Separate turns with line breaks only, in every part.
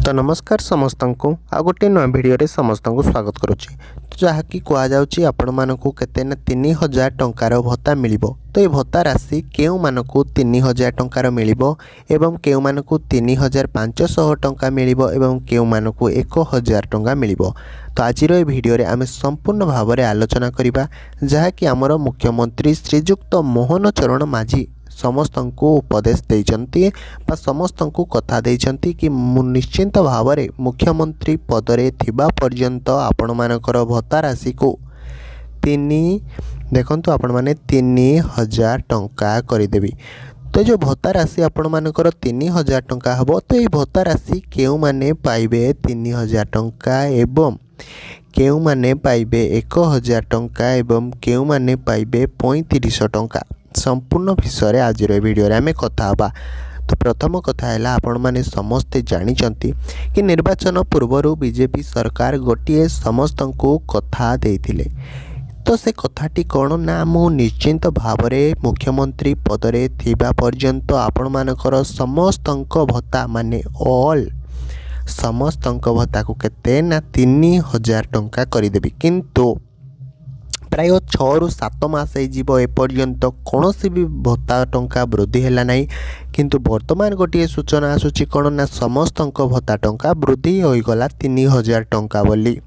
तो नमस्कार समस्त को आ गोटे नया भिडियो समस्त को स्वागत करुच्ची। तो जहाँकि कहुच्छी आपण मानक केते 3000 टंकार भत्ता मिल। तो ये भत्ता राशि केउ मानक 3000 टंकार मिल एवं केउ मानक 3500 टंका मिल एवं केउ मानक 1000 टंका मिल। तो आज भिडियो आम संपूर्ण भाव में आलोचना करवा जहाँकि आमर मुख्यमंत्री श्रीजुक्त मोहन चरण माझी समस्त को उपदेश देइचंती बा समस्त को कथा देइचंती कि निश्चिंत भाव में मुख्यमंत्री पदरे थिबा पर्यंत आपण मानकर भत्ता राशि को देखंतु आपण माने 3000 टंका करदेवी। तो जो भत्ता राशि आपण मानकर 3000 टंका हबो तो ये भत्ता राशि केउ माने पाइबे 3000 टंका एवं केउ माने पाइबे 1000 टंका एवं केउ माने पाइबे 3500 टंका संपूर्ण विषय आज वीडियो आम कथा हाँ। तो प्रथम कथा है आपण मैंने समस्ते जानते कि निर्वाचन पूर्व बीजेपी सरकार गोटे समस्त को कथा देथिले। तो से कथाटी कौन ना मु निश्चिंत भाव में मुख्यमंत्री पदरे थिबा पर्यंत आपण मानकर समस्त भत्ता माने ऑल समस्त भत्ता को केते ना 3000 टंका करदेवी। किंतु प्राय 6 ରୁ 7 मास एपर्यंत कौन भी भत्ता टंका वृद्धि है ना। किंतु वर्तमान गोटे सूचना आसूची कौन ना समस्त भत्ता टंका वृद्धि होगला 3000 टंका बोली।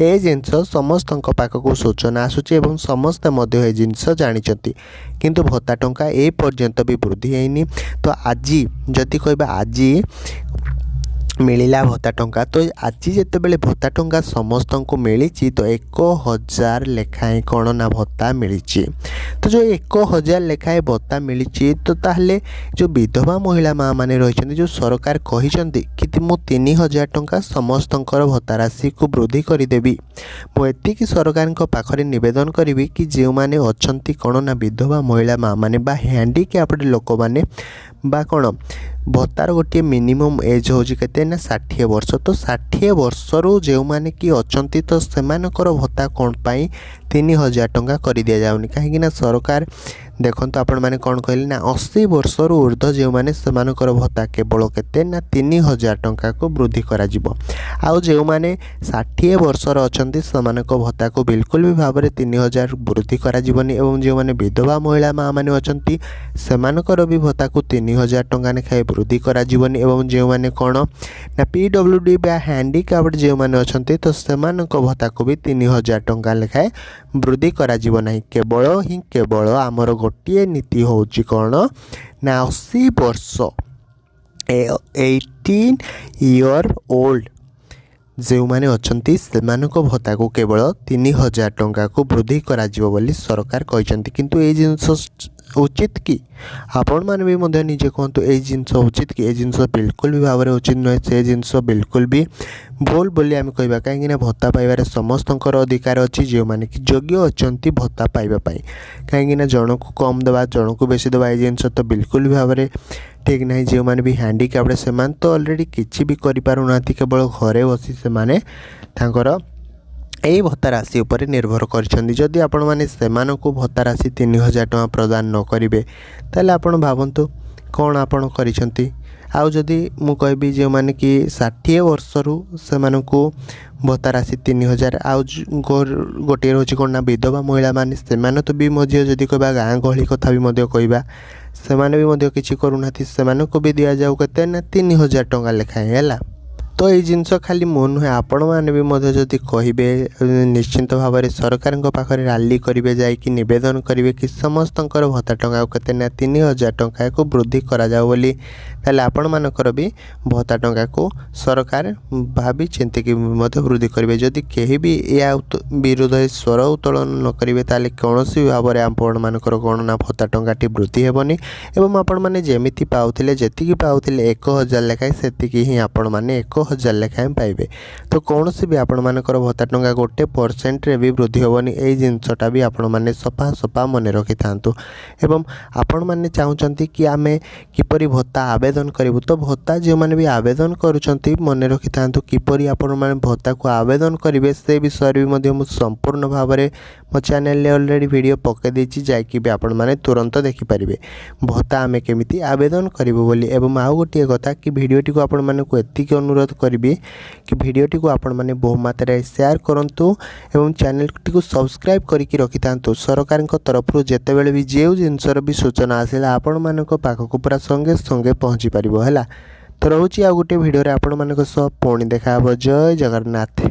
ए जिनस समस्त पाखक सूचना आसूची एवं समस्ते ए जिनस जानिचंती किंतु भत्ता टंका ए पर्यंत भी वृद्धि हैनी। तो आज जदि कहबा आज मिलिला भत्ता टंका तो आज जितेबाला भत्ता टंका समस्त को मिली तो 1000 लेखाएं कौन ना भत्ता मिली। तो जो 1000 लेखाएं भत्ता मिली तो ताहले जो विधवा महिला माँ मैंने रही जो सरकार कही कि मु 3000 टंका समस्त भत्ता राशि को वृद्धि करदेवी। मुझे सरकार पाखरे निवेदन करी कि जो मैंने अच्छा कौन ना विधवा महिला माँ मैंने हैंडिक्याप्ड लोक मैंने बा कौन भत्तार गोटे मिनिमम एज हूँ के 60 वर्ष। तो 60 वर्ष रु जो मैंने कि अच्छा तो से भत्ता कौन पाई 3000 टंका कर दि जाऊनी कहीं सरकार देखो आपण मैंने कौन कहले ना 80 वर्ष रु ऊर्ध्व जो मैंने से भत्ता केवल केते ना 3000 टंका को वृद्धि करा जिवो। आउ जो मैंने 60 वर्षर अच्छा से भत्ता को बिल्कुल भी भाव में 3000 वृद्धि करा जिवोनी एवं जो मैंने विधवा महिला माँ मैंने अच्छा से भी भत्ता को 3000 टंका लेखाएं वृद्धि करा जिवोनी एवं जो मैंने कौन ना PWD बा हैंडिक्याप्ड जो मैंने अच्छा तो से भत्ता को भी 3000 टंका लेखाएं वृद्धि करा जिवो नहीं। केवल आमर गोटे नीति होची कौन ना 80 वर्ष 18 ईयर ओल्ड जो मैंने अच्छा से भत्ता को केवल 3000 टंका को वृद्धि करा जिवो बोली सरकार कहते। किंतु ये जिनस उचित कि आपण मैंने भी निजे कहतु ये जिनस उचित कि जिनस बिल्कुल भी भाव में उचित नुहे से जिनस बिल्कुल भी भूल बोली आम कहवा कहीं भत्ता पाइबार समस्त अधिकार अच्छी जो मैंने कि योग्य अच्छा भत्ता पाइबापी कहीं जन को कम देवा जन को बेसी देवा ये जिनस तो बिल्कुल भी भाव में ठीक ना। जो मैंने भी हैंडिक्याप्ड से तो ऑलरेडी किसी भी करें केवल घरे बसी से यही भत्ता राशि उपर निर्भर करदी आपण मैंने से भत्ता राशि 3000 टंका प्रदान न करेंगे ताले आपण भावतु कौन आपण करिसेंती। आउ जदि मु कहबी जो मैंने कि 60 वर्ष रु से भत्ता राशि 3000 आउ गोटे रोचे कौन ना विधवा महिला माने से तो भी जदि कहबा गाँ गहली कथा भी कहबा से भी किसी करूना से भी दि जाऊ के 3000 टंका लेखाएं है। तो ये जिनस खाली मो नुहे आपण मैंने भी जदि कहे निश्चिंत भाव में सरकार पाखे रैली करेंगे जाकि नवेदन करेंगे कि समस्त भत्ता टंका केते ना 3000 टंका को वृद्धि करा जाओ बोली ताले आपण मानकर भी भत्ता टंका को सरकार भाभी चिंतिक वृद्धि करेंगे। जदि कहीं भी या विरोध स्वर उत्तोलन न करेंगे ताले कौन भी भाव में आपण मानकर कौन ना भत्ता टंकाटी वृद्धि हेबनी एवं आपण मैंने जमीती पाउथिले जेतिकी पाउथिले 1000 लेखाएं सेतिकी ही आपण मैंने 1000 लेखाएं पाइबे। तो कौन भी आपण मानकर भत्ता टंका 1% रे भी वृद्धि हेबनी ए जिनसटा भी आपण मैंने सफा सफा मन रखि थांतु एवं आपण मैंने चाहूँगी कि आमे किपरि भत्ता आवेदन करूँ। तो भत्ता जो मैंने भी आवेदन करुँच मन रखि थांतु किपरि आपण मैंने भत्ता को आवेदन करेंगे से विषय भी संपूर्ण भाव में मो चैनल ऑलरेडी वीडियो पकई देछि जाकि भी आपण मैंने तुरंत देखिपारे भत्ता आमे केमिति आवेदन करूँ बोली। एवं आउ गोटे कथा कि भिडियोटी को आपण मानक एतिक अनुरोध करी कि वीडियोटी को आपण मैंने बहु मात्रा शेयर करूँ एवं चैनल टी सब्सक्राइब करके रखि था सरकार तरफ जितेबाला भी जो जिनसर भी सूचना आसला आपण मान पाखक पूरा संगे संगे पहुँची पार है। तो रोचे आ गोटे भिडियो आपण मान पुणी देखा जय जगन्नाथ।